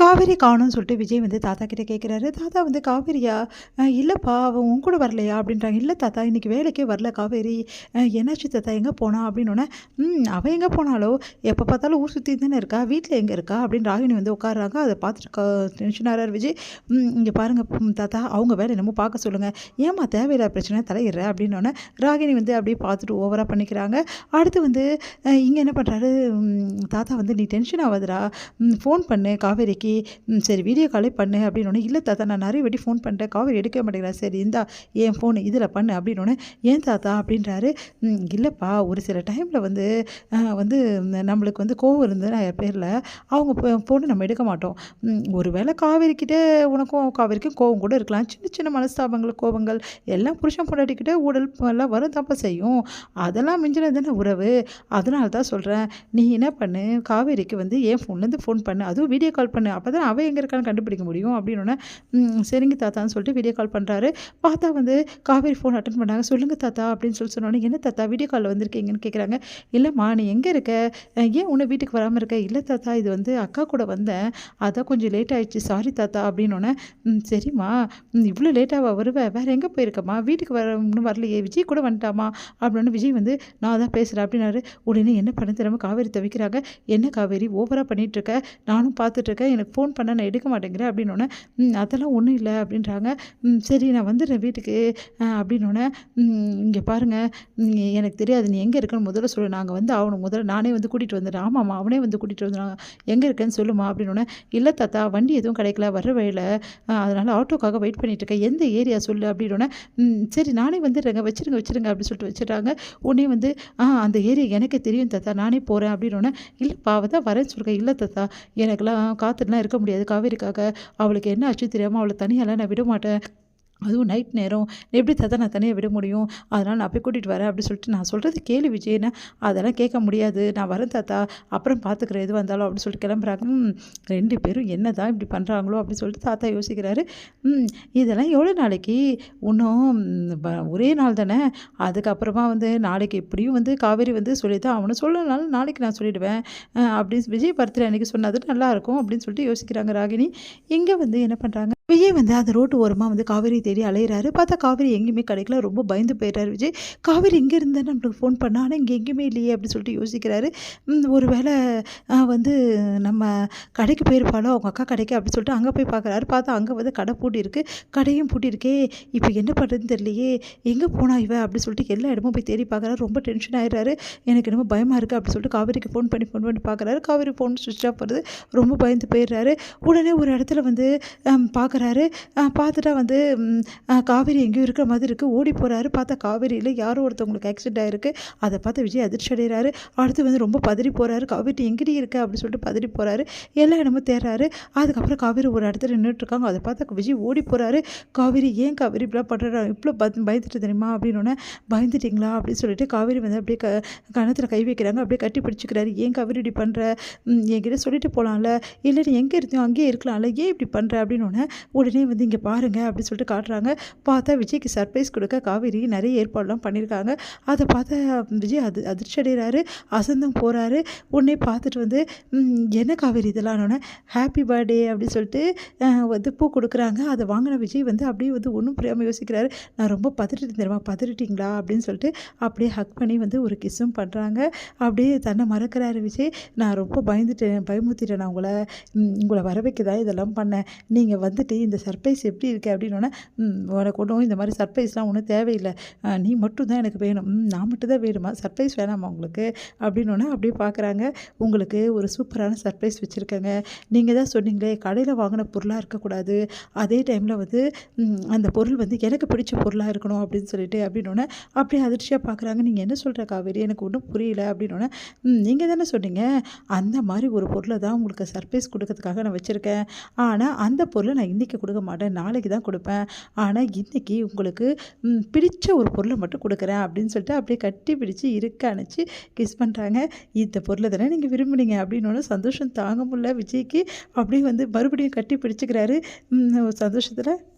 காவேரி காணோம்னு சொல்லிட்டு விஜய் வந்து தாத்தா கிட்ட கேட்குறாரு. தாத்தா வந்து காவேரியா? இல்லைப்பா அவன் உன் கூட வரலையா அப்படின்றாங்க. இல்லை தாத்தா இன்னைக்கு வேலைக்கே வரல காவேரி. என்னாச்சு தாத்தா எங்கே போனா அப்படின்னோடனே, அவள் எங்கே போனாலோ எப்போ பார்த்தாலும் ஊர் சுற்றி தானே இருக்கா, வீட்டில் எங்கே இருக்கா அப்படின்னு ராகினி வந்து உட்காடுறாங்க. அதை பார்த்துட்டு டென்ஷன் ஆகிறார் விஜய். இங்கே பாருங்க தாத்தா அவங்க வேலை என்னமோ பார்க்க சொல்லுங்கள், ஏம்மா தேவையில்லாத பிரச்சனை தலையிடுற அப்படின்னோடனே ராகினி வந்து அப்படியே பார்த்துட்டு ஓவராக பண்ணிக்கிறாங்க. அடுத்து வந்து இங்கே என்ன பண்ணுறாரு தாத்தா வந்து, நீ டென்ஷன் ஆகாதடா, ஃபோன் பண்ணு காவேரிக்கு, சரி வீடியோ காலே பண்ணு அப்படின்னோடனே, இல்லை தாத்தா நான் நிறைய வாட்டி ஃபோன் பண்ணிட்டேன் காவேரி எடுக்கவே மாட்டேங்கிறா, சரி இந்தா என் ஃபோனு இதில் பண்ணு அப்படின்னோடனே, ஏன் தாத்தா அப்படின்றாரு. இல்லைப்பா ஒரு சில டைமில் வந்து வந்து நம்மளுக்கு வந்து கோவம் இருந்ததுன்னா பேரில் அவங்க ஃபோனை நம்ம எடுக்க மாட்டோம். ஒரு வேளை காவேரிக்கிட்ட உனக்கும் காவேரிக்கும் கோவம் கூட இருக்கலாம், சின்ன சின்ன மனஸ்தாபங்கள் கோபங்கள் எல்லாம் புருஷன் பொண்டாட்டிக்கிட்ட ஊழல் எல்லாம் வரும் தப்ப செய்யும், அதெல்லாம் மிஞ்சினது தானே உறவு. அதனால தான் சொல்கிறேன், நீ என்ன பண்ணு காவேரிக்கு வந்து என் ஃபோன்லேருந்து ஃபோன் பண்ணு, அதுவும் வீடியோ கால் பண்ணு, அப்போ தான் அவள் எங்கே இருக்கான்னு கண்டுபிடிக்க முடியும் அப்படின்னோடனே, சரிங்க தாத்தான்னு சொல்லிட்டு வீடியோ கால் பண்ணுறாரு. பார்த்தா வந்து காவேரி ஃபோன் அட்டன் பண்ணாங்க. சொல்லுங்கள் தாத்தா அப்படின்னு சொன்னோன்னே, என்ன தாத்தா வீடியோ காலில் வந்திருக்கீங்கன்னு கேட்குறாங்க. இல்லைம்மா நீ எங்கே இருக்க, ஏன் உன்னை வீட்டுக்கு வராமல் இருக்க? இல்லை தாத்தா இது வந்து அக்கா கூட வந்தேன், அதான் கொஞ்சம் லேட் ஆகிடுச்சு சாரி தாத்தா அப்படின்னோடனே, சரிம்மா இவ்வளோ லேட்டாக வருவேன், வேறு எங்கே போயிருக்கம்மா, வீட்டுக்கு இன்னும் வரலையே, விஜய் கூட வந்துட்டாமா அப்படின்னு. விஜய் வந்து நான் தான் பேசுகிறேன் அப்படின்னாரு. உடனே என்ன பண்ண தெரியாமல் காவேரி தவிக்கிறாங்க. என்ன காவேரி ஓவராக பண்ணிகிட்ருக்க, நானும் பார்த்துட்ருக்கேன், எனக்கு ஃபோன் பண்ண நான் எடுக்க மாட்டேங்கிறேன் அப்படின்னோடனே, அதெல்லாம் ஒன்றும் இல்லை அப்படின்றாங்க. சரி நான் வந்துடுறேன் வீட்டுக்கு அப்படின்னோடனே, இங்கே பாருங்கள் எனக்கு தெரியாது நீ எங்கே இருக்கன்னு முதல்ல சொல்லு, நாங்கள் வந்து அவனை முதல்ல நானே வந்து கூட்டிகிட்டு வந்துடுறேன். ஆமாம்மா அவனே வந்து கூட்டிகிட்டு வந்துடுறாங்க, எங்கே இருக்கேன்னு சொல்லுமா அப்படின்னோடனே, இல்லை தாத்தா வண்டி எதுவும் கிடைக்கல வர்ற வழியில், அதனால் ஆட்டோக்காக வெயிட் பண்ணிகிட்ருக்கேன், எந்த ஏரியா சொல்லு அப்படின்னோடனே, சரி நானே வந்துடுறேங்க வச்சுருங்க அப்படின்னு சொல்லிட்டு வச்சுட்டாங்க. உடனே வந்து அந்த ஏரியா எனக்கே தெரியும் தாத்தா நானே போகிறேன் அப்படின்னோடனே, இல்லைப்பா அவள் தான் வரேன்னு சொல்கிறேன். இல்லை தாத்தா எனக்கெல்லாம் காத்துட்டுலாம் இருக்க முடியாது காவேரிக்காக, அவளுக்கு என்ன ஆச்சு தெரியாமல் அவளை தனியாலாம் நான் விட மாட்டேன், அதுவும் நைட் நேரம் எப்படி தாத்தா நான் தனியாக விட முடியும், அதனால் நான் போய் கூட்டிகிட்டு வரேன் அப்படின்னு சொல்லிட்டு, நான் சொல்கிறது கேள்வி விஜய்னா, அதெல்லாம் கேட்க முடியாது, நான் வரேன் தாத்தா அப்புறம் பார்த்துக்கிறேன் எது வந்தாலும் அப்படின்னு சொல்லிட்டு கிளம்புறாங்க. 2 பேரும் என்ன தான் இப்படி பண்ணுறாங்களோ அப்படின்னு சொல்லிட்டு தாத்தா யோசிக்கிறாரு. இதெல்லாம் எவ்வளோ நாளைக்கு, இன்னும் ஒரே நாள் தானே, அதுக்கப்புறமா வந்து நாளைக்கு எப்படியும் வந்து காவேரி வந்து சொல்லி தான் அவனை சொல்லனாலும் நாளைக்கு நான் சொல்லிவிடுவேன் அப்படின்னு விஜய் பர்த்டே அன்றைக்கி சொன்னது நல்லாயிருக்கும் அப்படின்னு சொல்லிட்டு யோசிக்கிறாங்க ராகினி. இங்கே வந்து என்ன பண்ணுறாங்க, விஜய் வந்து அந்த ரோட்டு ஓரமாக வந்து காவேரி தேடி அலையிறாரு. பார்த்தா காவேரி எங்கேயுமே கிடைக்கல, ரொம்ப பயந்து போயிட்டார் விஜய். காவேரி இங்கே இருந்தால் நம்மளுக்கு ஃபோன் பண்ணா, ஆனால் இங்கே எங்கேயுமே இல்லையே அப்படின்னு சொல்லிட்டு யோசிக்கிறாரு. ஒரு வேளை வந்து நம்ம கடைக்கு போயிருப்பாளோ அவங்க அக்கா கடைக்கு அப்படின்னு சொல்லிட்டு அங்கே போய் பார்க்குறாரு. பார்த்தா அங்கே வந்து கடை பூட்டியிருக்கு, கடையும் பூட்டியிருக்கே, இப்போ என்ன பண்ணுறதுன்னு தெரியலையே, எங்கே போனா இவ அப்படின்னு சொல்லிட்டு எல்லா இடமும் போய் தேடி பார்க்குறாரு. ரொம்ப டென்ஷன் ஆகிடுறாரு. எனக்கு என்னமோ பயமாக இருக்குது அப்படின்னு சொல்லிட்டு காவேரிக்கு ஃபோன் பண்ணி பார்க்குறாரு. காவேரி ஃபோன் சுவிட்ச் ஆஃப் வருது, ரொம்ப பயந்து போயிடுறாரு. உடனே ஒரு இடத்துல வந்து பார்க்குறாரு. பார்த்துட்டா வந்து காவேரி எங்கேயோ இருக்கிற மாதிரி இருக்குது. ஓடி போகிறாரு. பார்த்தா காவேரியில் யாரோ ஒருத்தவங்களுக்கு ஆக்சிடென்ட் ஆகிருக்கு. அதை பார்த்து விஜய் அதிர்ச்சி அடைகிறாரு. அடுத்து வந்து ரொம்ப பதறி போகிறாரு. காவேரி எங்கடி இருக்க அப்படின்னு சொல்லிட்டு பதறி போகிறாரு. எல்லா இடமும் தேடுறாரு. அதுக்கப்புறம் காவேரி ஒரு இடத்துல நின்றுட்டுருக்காங்க. அதை பார்த்தா விஜய் ஓடி போகிறாரு. காவேரி ஏன் காவேரி இப்படிலாம் பண்ணுறா, இவ்வளோ பயந்துட்டு தெரியுமா அப்படின்னோடனே, பயந்துட்டிங்களா அப்படின்னு சொல்லிட்டு காவேரி வந்து அப்படியே கணத்தில் கை வைக்கிறாங்க. அப்படியே கட்டி பிடிச்சிக்கிறாரு. ஏன் காவேரி இப்படி பண்ணுற, என்கிட்ட சொல்லிட்டு போகலாம்ல, இல்லை நீ எங்கே இருந்தியோ அங்கேயே இருக்கலாம்ல, ஏன் இப்படி பண்ணுற அப்படின்னோடனே, உடனே வந்து இங்கே பாருங்கள் அப்படின்னு சொல்லிட்டு காட்டுறாங்க. பார்த்தா விஜய்க்கு சர்ப்ரைஸ் கொடுக்க காவேரி நிறைய ஏற்பாடுலாம் பண்ணியிருக்காங்க. அதை பார்த்தா விஜய் அதிர்ச்சி அடைகிறாரு, அசந்தம் போகிறாரு. உடனே பார்த்துட்டு வந்து என்ன காவேரி இதெல்லாம், ஹாப்பி பர்த்டே அப்படின்னு சொல்லிட்டு வந்து பூ கொடுக்குறாங்க. அதை வாங்கின விஜய் வந்து அப்படியே வந்து ஒன்றும் புரியாமல் யோசிக்கிறாரு. நான் ரொம்ப பதறிட்டு தெரியுமா, பதறிட்டிங்களா அப்படின்னு சொல்லிட்டு அப்படியே ஹக் பண்ணி வந்து ஒரு கிஸ்ஸும் பண்ணுறாங்க. அப்படியே தன்னை மறக்கிறாரு விஜய். நான் ரொம்ப பயமுறுத்திட்டேன், நான் உங்களை வர வைக்க தான் இதெல்லாம் பண்ணேன், நீங்கள் வந்துட்டு இந்த சர்ப்ரைஸ் எப்படி இருக்குது அப்படின்னோடனே, உனக்கு ஒன்றும் இந்த மாதிரி சர்ப்ரைஸ்லாம் ஒன்றும் தேவையில்லை, நீ மட்டும் தான் எனக்கு வேணும், நான் மட்டும் தான் வேணுமா, சர்ப்ரைஸ் வேணாமா உங்களுக்கு அப்படின்னோடனே அப்படியே பார்க்குறாங்க. உங்களுக்கு ஒரு சூப்பரான சர்ப்ரைஸ் வச்சுருக்கேங்க, நீங்கள் தான் சொன்னீங்களே கடையில் வாங்கின பொருளாக இருக்கக்கூடாது, அதே டைமில் வந்து அந்த பொருள் வந்து எனக்கு பிடிச்ச பொருளாக இருக்கணும் அப்படின்னு சொல்லிட்டு அப்படின்னோடனே அப்படியே அதிர்ச்சியாக பார்க்குறாங்க. நீங்கள் என்ன சொல்கிற காவேரி, எனக்கு ஒன்றும் புரியல அப்படின்னோடனே, நீங்கள் தானே சொன்னீங்க அந்த மாதிரி ஒரு பொருளை தான் உங்களுக்கு சர்ப்ரைஸ் கொடுக்கறதுக்காக நான் வச்சுருக்கேன், ஆனால் அந்த பொருளை நான் இன்றைக்கி கொடுக்க மாட்டேன், நாளைக்கு தான் கொடுப்பேன், ஆனால் இன்றைக்கி உங்களுக்கு பிடிச்ச ஒரு பொருளை மட்டும் கொடுக்குறேன் அப்படின்னு சொல்லிட்டு அப்படியே கட்டி பிடிச்சி இருக்க அணைச்சி கிஸ் பண்ணுறாங்க. இந்த பொருளை தானே நீங்கள் விரும்புனீங்க அப்படின்னோடனே சந்தோஷம் தாங்க முடியல விஜய்க்கு. அப்படியே வந்து மறுபடியும் கட்டி பிடிச்சிக்கிறாரு சந்தோஷத்தில்.